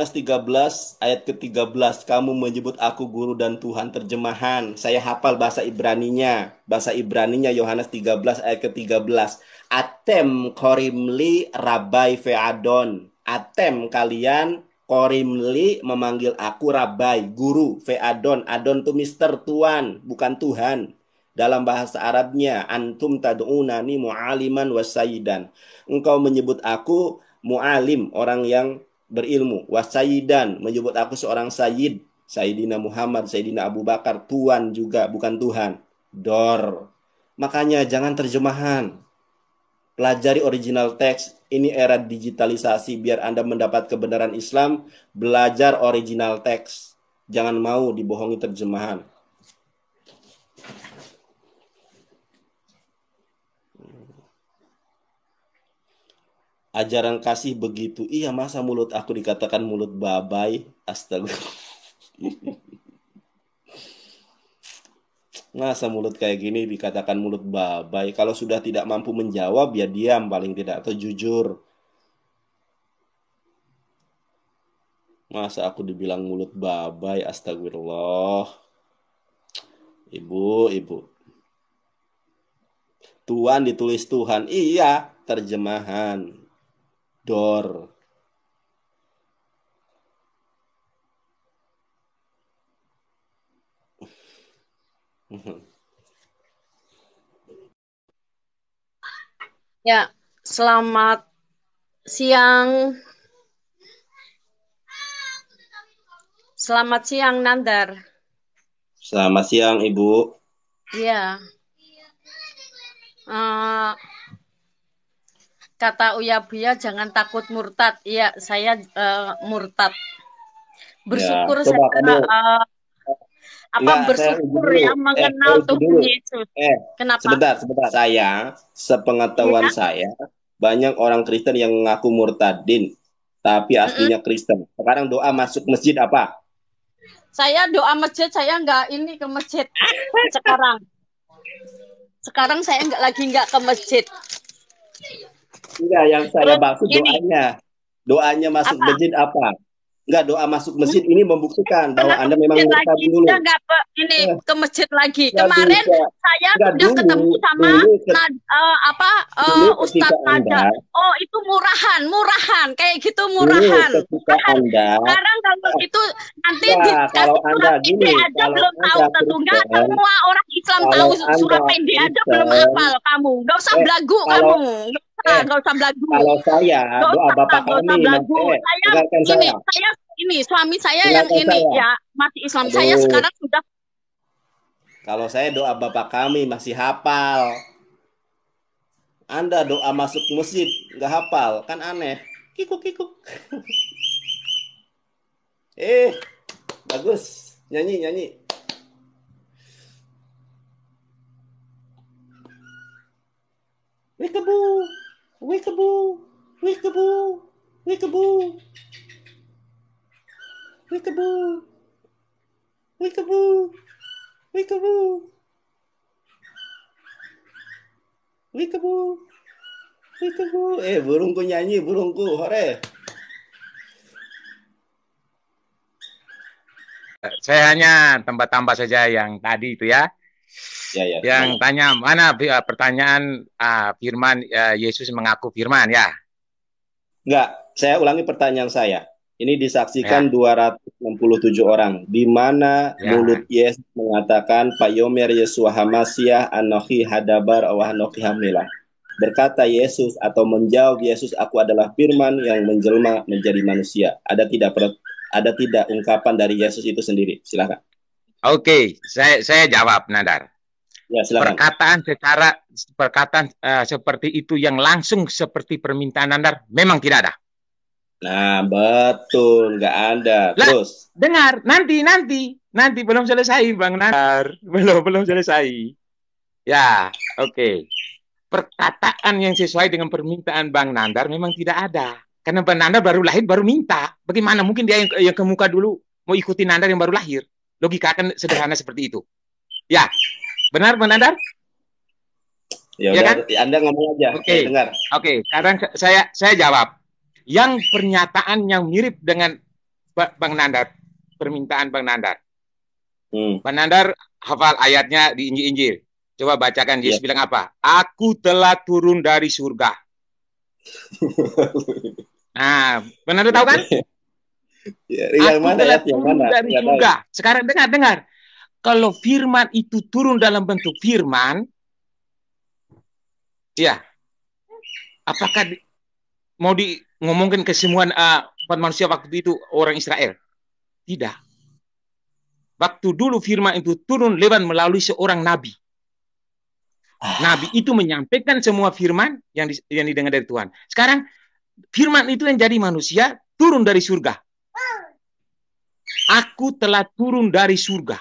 Yohanes 13 ayat ke-13, kamu menyebut aku guru dan Tuhan. Terjemahan, saya hafal bahasa Ibraninya. Bahasa Ibraninya Yohanes 13 ayat ke-13. Atem korimli rabai feadon. Atem kalian, korimli memanggil aku rabai, guru, feadon. Adon itu mister, tuan, bukan Tuhan. Dalam bahasa Arabnya, antum tad'unani mu'aliman wasayidan. Engkau menyebut aku mu'alim, orang yang berilmu, wasayidan, menyebut aku seorang sayyid, Sayyidina Muhammad, Sayyidina Abu Bakar, tuan juga, bukan Tuhan. Dor. Makanya jangan terjemahan. Pelajari original teks. Ini era digitalisasi. Biar Anda mendapat kebenaran Islam, belajar original teks. Jangan mau dibohongi terjemahan. Ajaran kasih begitu. Iya, masa mulut aku dikatakan mulut babai? Astaga. Masa mulut kayak gini dikatakan mulut babai? Kalau sudah tidak mampu menjawab, ya diam paling tidak, atau jujur. Masa aku dibilang mulut babai? Astagfirullah. Ibu. Tuhan ditulis Tuhan. Iya, terjemahan. Dor. Ya, selamat siang. Selamat siang, Nandar. Selamat siang, Ibu. Iya. Kata Uya Buya, jangan takut murtad. Iya, saya murtad. Bersyukur Ya, coba kamu bersyukur ya mengenal Tuhan Yesus. Kenapa? Sebentar. Saya, sepengetahuan saya, banyak orang Kristen yang mengaku murtadin, tapi aslinya Kristen. Sekarang doa masuk masjid apa? Saya doa masjid, saya nggak ini ke masjid sekarang. Sekarang saya nggak ke masjid. Enggak, yang saya maksud doanya. Doanya masuk masjid apa? Enggak, doa masuk masjid ini membuktikan bahwa Anda memang murtadin dulu. Sudah nggak ke masjid lagi. Kemarin saya sudah ketemu sama Ustadz Nada. Oh, itu murahan, kayak gitu murahan. Sekarang kalau itu nanti kalau Anda gini, aja belum tahu tentu. Nggak semua orang Islam tahu surat pendek aja belum hafal kamu. Nggak usah belagu kamu. Nggak usah belagu. Kalau saya doa bapak kami, suami saya yang ini ya masih Islam. Saya sekarang sudah. Kalau saya doa bapak kami masih hafal. Anda doa masuk masjid nggak hafal, kan aneh. Kikuk. Bagus, nyanyi. Wikebu. Burungku nyanyi, hore. Saya hanya tambah saja yang tadi itu ya. Yang tanya mana pertanyaan firman Yesus mengaku firman ya? Enggak, saya ulangi pertanyaan saya. Ini disaksikan 267 orang. Di mana mulut Yesus mengatakan Payomer Yesua Hamasiah Anohi Hadabar Awahnoki Hamilah. Berkata Yesus atau menjawab Yesus, aku adalah firman yang menjelma menjadi manusia. Ada tidak ungkapan dari Yesus itu sendiri? Silakan. Oke, saya jawab, Nadar. Ya, silakan. Perkataan seperti itu yang langsung seperti permintaan Nadar memang tidak ada. Nah, betul, nggak ada. Terus dengar, nanti belum selesai, Bang Nadar. Belum selesai. Ya, oke. Perkataan yang sesuai dengan permintaan Bang Nandar memang tidak ada. Karena Bang Nandar baru lahir, baru minta. Bagaimana mungkin dia yang ke muka dulu mau ikuti Nandar yang baru lahir? Logika akan sederhana seperti itu. Ya, benar Bang Nandar? Ya kan? Anda ngomong aja. Oke, dengar. Oke, sekarang saya jawab. Yang pernyataan yang mirip dengan Bang Nandar, permintaan Bang Nandar. Bang Nandar hafal ayatnya di Injil. Coba bacakan, Yesus bilang apa? Aku telah turun dari surga. Nah, Bang Nandar tahu kan? Aku telah turun dari surga. Sekarang dengar. Kalau firman itu turun dalam bentuk firman, ya, apakah mau ngomongin ke semua manusia waktu itu orang Israel? Tidak. Waktu dulu firman itu turun lewat melalui seorang nabi. Nabi itu menyampaikan semua firman yang didengar dari Tuhan. Sekarang firman itu yang jadi manusia turun dari surga. Aku telah turun dari surga.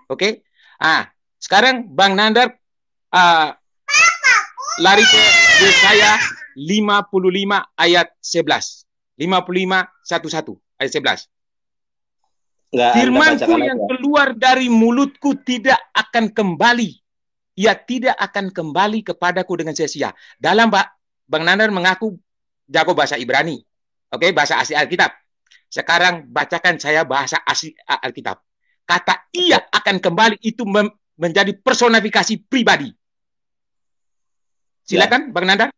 Oke? Sekarang Bang Nandar lari ke Yesaya 55 ayat 11. 55:11 ayat 11. Firmanku yang keluar dari mulutku tidak akan kembali. Ia tidak akan kembali kepadaku dengan sia-sia. Dalam Bang Nandar mengaku jago bahasa Ibrani. Oke, bahasa asli Alkitab. Sekarang bacakan saya bahasa asli Alkitab. Kata ia akan kembali itu menjadi personifikasi pribadi. Silakan, Bang Nandar.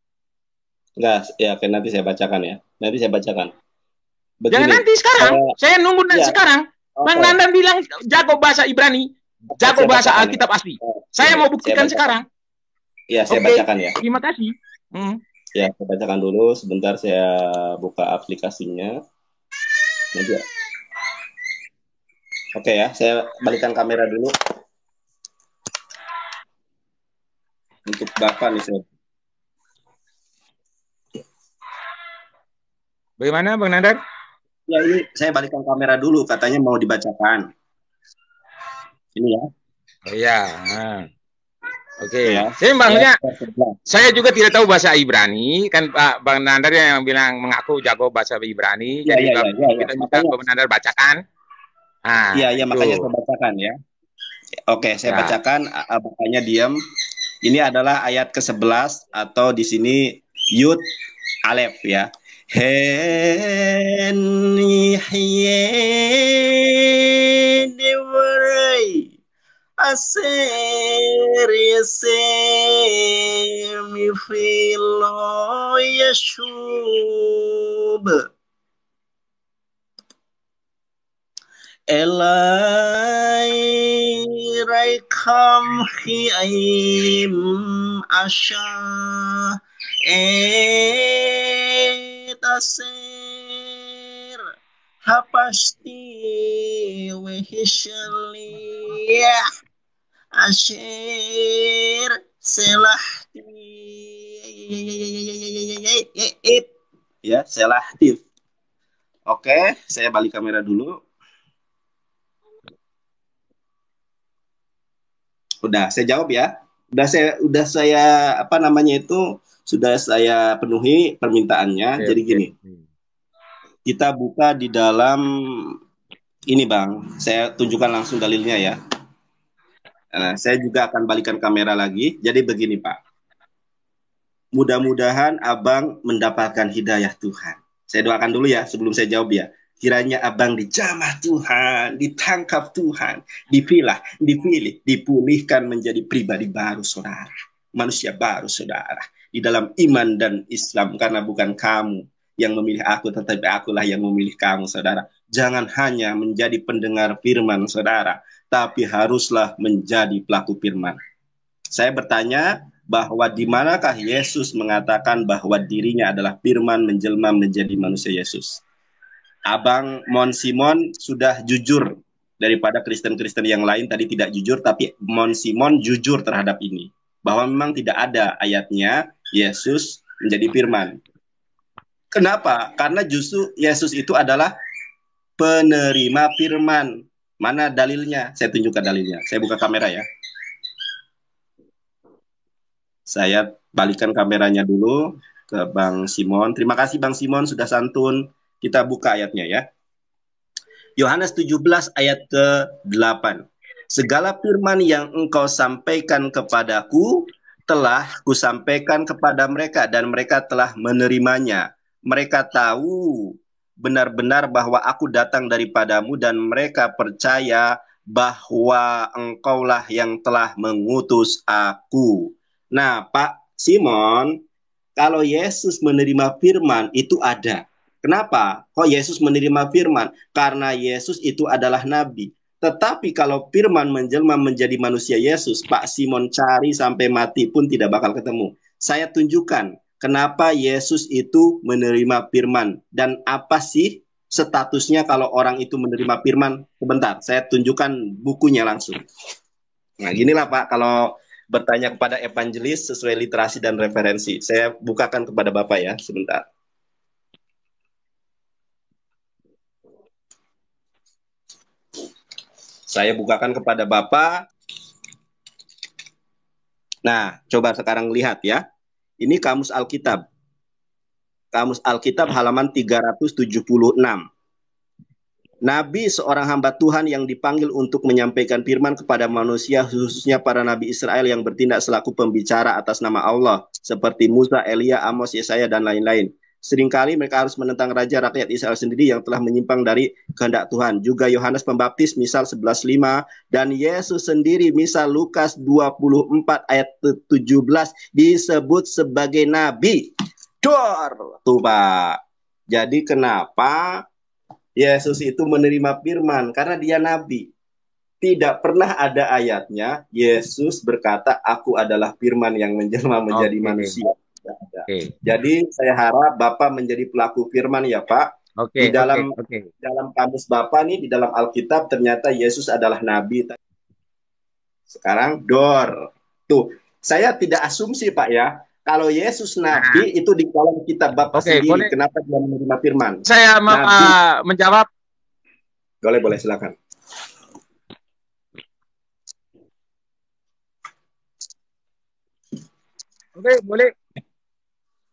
Enggak, ya nanti saya bacakan ya. Nanti saya bacakan. Begini, jangan nanti sekarang. Saya nunggu sekarang. Bang Nandar bilang jago bahasa Ibrani, jago bahasa Alkitab asli. Saya mau buktikan sekarang. Ya, saya bacakan ya. Terima kasih. Ya, saya bacakan dulu. Sebentar saya buka aplikasinya. Nanti ya. Oke ya, saya balikan kamera dulu. Untuk Bapak nih saya. Bagaimana Bang Nandar? Ya, ini saya balikan kamera dulu, katanya mau dibacakan. Ini ya. Oh iya. Oke. Ya. Saya juga tidak tahu bahasa Ibrani, kan Pak Bang Nandar yang bilang mengaku jago bahasa Ibrani. Ya, jadi kita minta Bang Nandar bacakan. Iya, makanya saya bacakan ya. Oke, saya bacakan, makanya diam. Ini adalah ayat ke-11 atau di sini Yud Alef ya. Heni hiyedewarai aserisemi filo yeshub Elai raikam hi'aim asya etasir hapasti wehishaliyah asyir selahti ya selahtif. Oke, saya balik kamera dulu. Udah saya jawab ya. Udah saya sudah saya penuhi permintaannya. Jadi gini. Kita buka di dalam ini Bang. Saya tunjukkan langsung dalilnya ya. Nah, saya juga akan balikan kamera lagi. Jadi begini Pak. Mudah-mudahan Abang mendapatkan hidayah Tuhan. Saya doakan dulu ya sebelum saya jawab ya. Kiranya Abang dijamah Tuhan, ditangkap Tuhan, dipilih, dipulihkan menjadi pribadi baru saudara. Manusia baru saudara. Di dalam iman dan Islam. Karena bukan kamu yang memilih aku, tetapi akulah yang memilih kamu saudara. Jangan hanya menjadi pendengar firman saudara, tapi haruslah menjadi pelaku firman. Saya bertanya bahwa di manakah Yesus mengatakan bahwa dirinya adalah firman menjelma menjadi manusia Yesus. Abang Mon Simon sudah jujur daripada Kristen-Kristen yang lain tadi tidak jujur, tapi Mon Simon jujur terhadap ini. Bahwa memang tidak ada ayatnya Yesus menjadi firman. Kenapa? Karena justru Yesus itu adalah penerima firman. Mana dalilnya? Saya tunjukkan dalilnya. Saya buka kamera ya. Saya balikan kameranya dulu ke Bang Simon. Terima kasih Bang Simon sudah santun. Kita buka ayatnya ya. Yohanes 17 ayat ke-8. Segala firman yang engkau sampaikan kepadaku telah kusampaikan kepada mereka dan mereka telah menerimanya. Mereka tahu benar-benar bahwa aku datang daripadamu dan mereka percaya bahwa engkaulah yang telah mengutus aku. Nah, Pak Simon, kalau Yesus menerima firman itu ada. Kenapa? Kok Yesus menerima firman? Karena Yesus itu adalah nabi. Tetapi kalau firman menjelma menjadi manusia Yesus, Pak Simon cari sampai mati pun tidak bakal ketemu. Saya tunjukkan kenapa Yesus itu menerima firman dan apa sih statusnya kalau orang itu menerima firman. Sebentar, saya tunjukkan bukunya langsung. Nah, ginilah Pak, kalau bertanya kepada evangelis sesuai literasi dan referensi. Saya bukakan kepada Bapak ya, sebentar. Saya bukakan kepada Bapak. Nah, coba sekarang lihat ya. Ini Kamus Alkitab. Kamus Alkitab halaman 376. Nabi seorang hamba Tuhan yang dipanggil untuk menyampaikan firman kepada manusia, khususnya para nabi Israel yang bertindak selaku pembicara atas nama Allah, seperti Musa, Elia, Amos, Yesaya, dan lain-lain. Seringkali mereka harus menentang raja rakyat Israel sendiri yang telah menyimpang dari kehendak Tuhan. Juga Yohanes Pembaptis, misal 11:5, dan Yesus sendiri, misal Lukas 24 ayat 17, disebut sebagai nabi. Dor! Tuh Pak. Jadi kenapa Yesus itu menerima firman? Karena dia nabi. Tidak pernah ada ayatnya Yesus berkata, aku adalah firman yang menjelma menjadi manusia. Jadi saya harap Bapak menjadi pelaku firman ya Pak. Di dalam kamus Bapak nih, di dalam Alkitab ternyata Yesus adalah nabi. Sekarang Dor. Tuh, saya tidak asumsi Pak ya. Kalau Yesus nabi itu di dalam kitab Bapak sendiri, kenapa dia menerima firman? Saya menjawab. Boleh, silakan. Oke, boleh.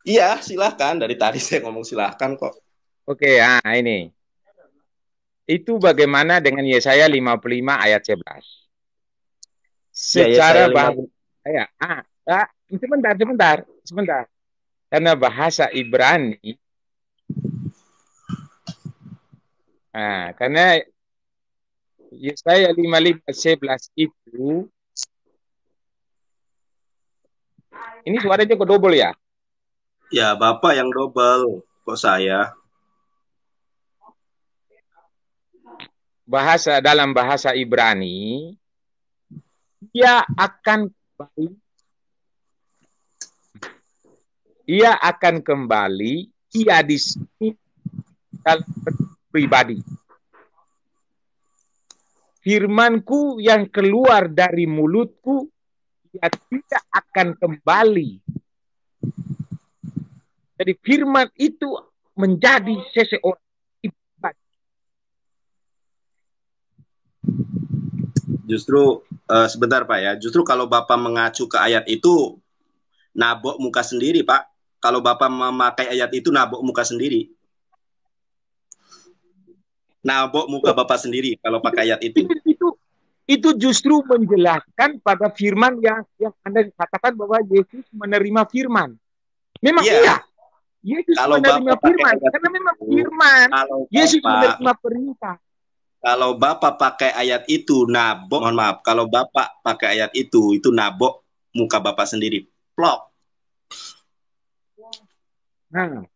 Iya, silakan. Dari tadi saya ngomong silakan kok. Oke, ini. Itu bagaimana dengan Yesaya 55 ayat 11? Secara bahasa, sebentar. Karena bahasa Ibrani, karena Yesaya 55:11 itu, ini suaranya kok double ya? Ya, Bapak yang double, kok saya? Dalam bahasa Ibrani, ia akan kembali, ia di sini dalam pribadi. Firmanku yang keluar dari mulutku, ia tidak akan kembali. Jadi firman itu menjadi seseorang. Justru sebentar Pak ya. Justru kalau Bapak mengacu ke ayat itu, nabok muka sendiri Pak. Kalau Bapak memakai ayat itu, nabok muka sendiri. Nabok muka Bapak sendiri kalau pakai ayat itu. Itu justru menjelaskan pada firman yang Anda katakan bahwa Yesus menerima firman. Memang iya. Yesus kalau menerima firman karena memang firman. Yesus menerima perintah. Kalau Bapak pakai ayat itu nabok, mohon maaf, kalau Bapak pakai ayat itu nabok muka Bapak sendiri. Plok.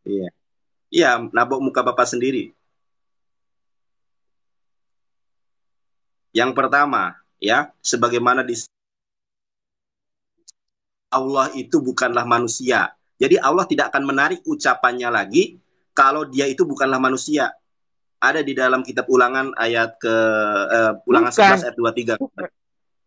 Iya. Iya, nabok muka Bapak sendiri. Yang pertama, ya, sebagaimana di Allah itu bukanlah manusia. Jadi Allah tidak akan menarik ucapannya lagi kalau dia itu bukanlah manusia. Ada di dalam kitab Ulangan ayat Ulangan 11 ayat 23.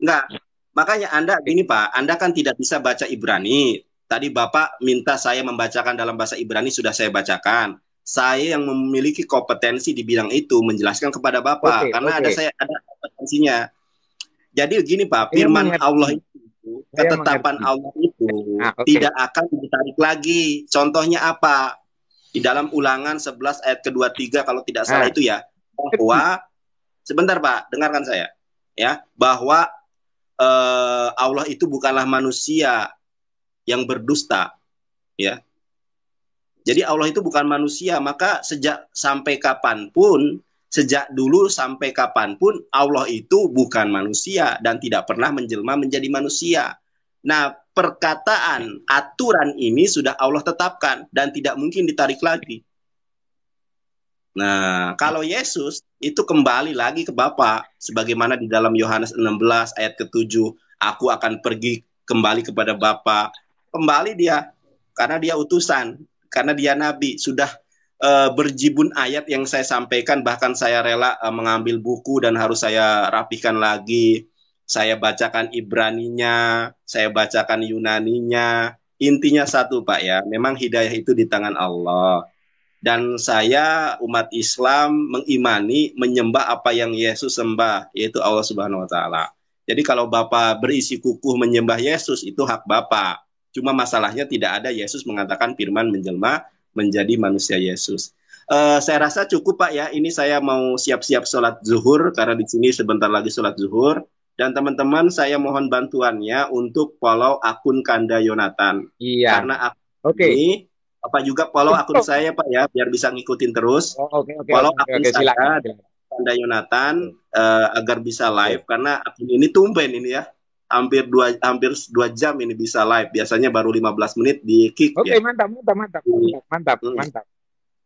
Enggak. Makanya Anda gini Pak, Anda kan tidak bisa baca Ibrani. Tadi Bapak minta saya membacakan dalam bahasa Ibrani, sudah saya bacakan. Saya yang memiliki kompetensi di bidang itu menjelaskan kepada Bapak karena ada kompetensinya. Jadi begini Pak, firman Allah itu, ketetapan Allah itu tidak akan ditarik lagi. Contohnya apa? Di dalam Ulangan 11 ayat ke-23 kalau tidak salah itu ya, bahwa sebentar Pak, dengarkan saya ya, bahwa Allah itu bukanlah manusia yang berdusta ya. Jadi Allah itu bukan manusia, maka sejak dulu sampai kapanpun Allah itu bukan manusia dan tidak pernah menjelma menjadi manusia. Nah, perkataan aturan ini sudah Allah tetapkan dan tidak mungkin ditarik lagi. Nah, kalau Yesus itu kembali lagi ke Bapa, sebagaimana di dalam Yohanes 16 ayat ke-7, aku akan pergi kembali kepada Bapa. Kembali dia, karena dia utusan, karena dia nabi, sudah berjibun ayat yang saya sampaikan, bahkan saya rela mengambil buku dan harus saya rapikan lagi. Saya bacakan Ibraninya, saya bacakan Yunaninya. Intinya satu, Pak ya, memang hidayah itu di tangan Allah. Dan saya umat Islam mengimani, menyembah apa yang Yesus sembah, yaitu Allah Subhanahu wa taala. Jadi kalau Bapak berisi kukuh menyembah Yesus, itu hak Bapak. Cuma masalahnya tidak ada Yesus mengatakan firman menjelma menjadi manusia Yesus. Saya rasa cukup Pak ya. Ini saya mau siap-siap sholat zuhur karena di sini sebentar lagi sholat zuhur. Dan teman-teman saya mohon bantuannya untuk follow akun Kanda Yonatan. Iya. Karena akun ini Bapak juga follow akun saya Pak ya, biar bisa ngikutin terus. Follow akun saya, Kanda Yonatan, agar bisa live. Karena akun ini tumben ini ya, hampir 2 jam ini bisa live. Biasanya baru 15 menit di kick ya. Mantap.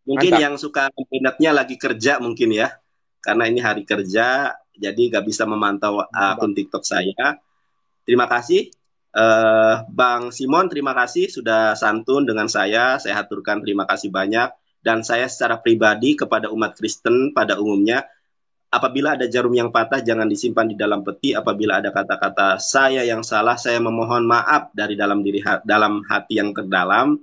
Mungkin yang suka internetnya lagi kerja mungkin ya, karena ini hari kerja, jadi nggak bisa memantau akun TikTok saya. Terima kasih. Bang Simon, terima kasih sudah santun dengan saya haturkan terima kasih banyak. Dan saya secara pribadi kepada umat Kristen pada umumnya, apabila ada jarum yang patah jangan disimpan di dalam peti. Apabila ada kata-kata saya yang salah, saya memohon maaf dari dalam hati yang terdalam.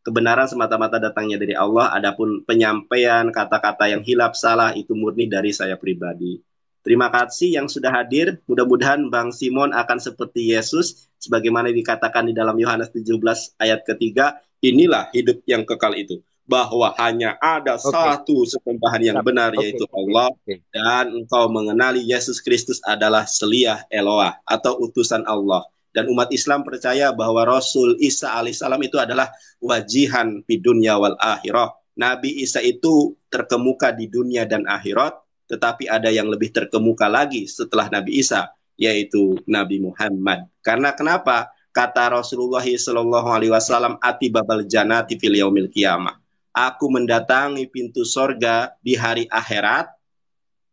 Kebenaran semata-mata datangnya dari Allah. Adapun penyampaian kata-kata yang hilaf salah itu murni dari saya pribadi. Terima kasih yang sudah hadir. Mudah-mudahan Bang Simon akan seperti Yesus, sebagaimana dikatakan di dalam Yohanes 17 ayat ketiga. Inilah hidup yang kekal itu, bahwa hanya ada satu sembahan yang benar, yaitu Allah. Dan engkau mengenali Yesus Kristus adalah Seliah Eloah atau utusan Allah. Dan umat Islam percaya bahwa Rasul Isa alaihissalam itu adalah wajihan di dunia wal akhirah. Nabi Isa itu terkemuka di dunia dan akhirat, tetapi ada yang lebih terkemuka lagi setelah Nabi Isa, yaitu Nabi Muhammad. Karena kenapa? Kata Rasulullah SAW, ati babal janati fil yaumil qiyamah. Aku mendatangi pintu sorga di hari akhirat,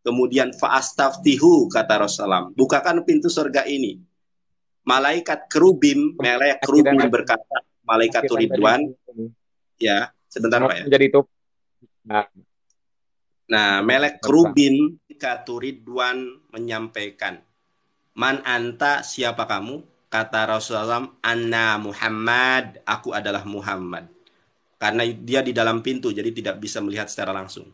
kemudian fa'astaftihu, kata Rasulullah, bukakan pintu sorga ini. Malaikat kerubim berkata, malaikat Ridwan, ya, sebentar Pak ya. Jadi itu. Nah, Melek Rubin Ridwan menyampaikan, man anta, siapa kamu? Kata Rasulullah, anna Muhammad, aku adalah Muhammad. Karena dia di dalam pintu, jadi tidak bisa melihat secara langsung.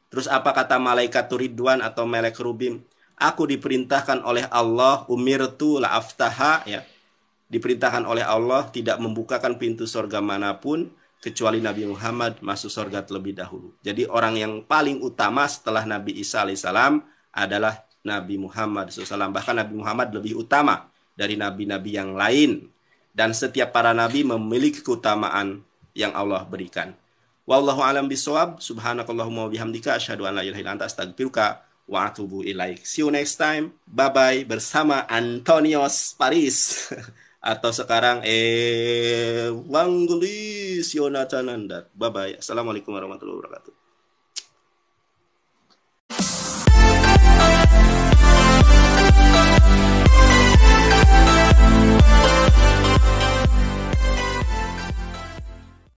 Terus apa kata malaikat Ridwan atau Melek Rubin? Aku diperintahkan oleh Allah, umirtu la aftaha, ya. Diperintahkan oleh Allah tidak membukakan pintu surga manapun kecuali Nabi Muhammad masuk surga terlebih dahulu. Jadi orang yang paling utama setelah Nabi Isa alaihissalam adalah Nabi Muhammad SAW. Bahkan Nabi Muhammad lebih utama dari nabi-nabi yang lain. Dan setiap para nabi memiliki keutamaan yang Allah berikan. Wallahu a'lam bishawab. Subhanakallahumma wa bihamdika asyhadu an la ilaha illa anta astaghfiruka wa atubu ilaik. See you next time. Bye-bye bersama Antonios Paris. Atau sekarang Evangelis Yonatan Nandar. Bye-bye. Assalamualaikum warahmatullahi wabarakatuh.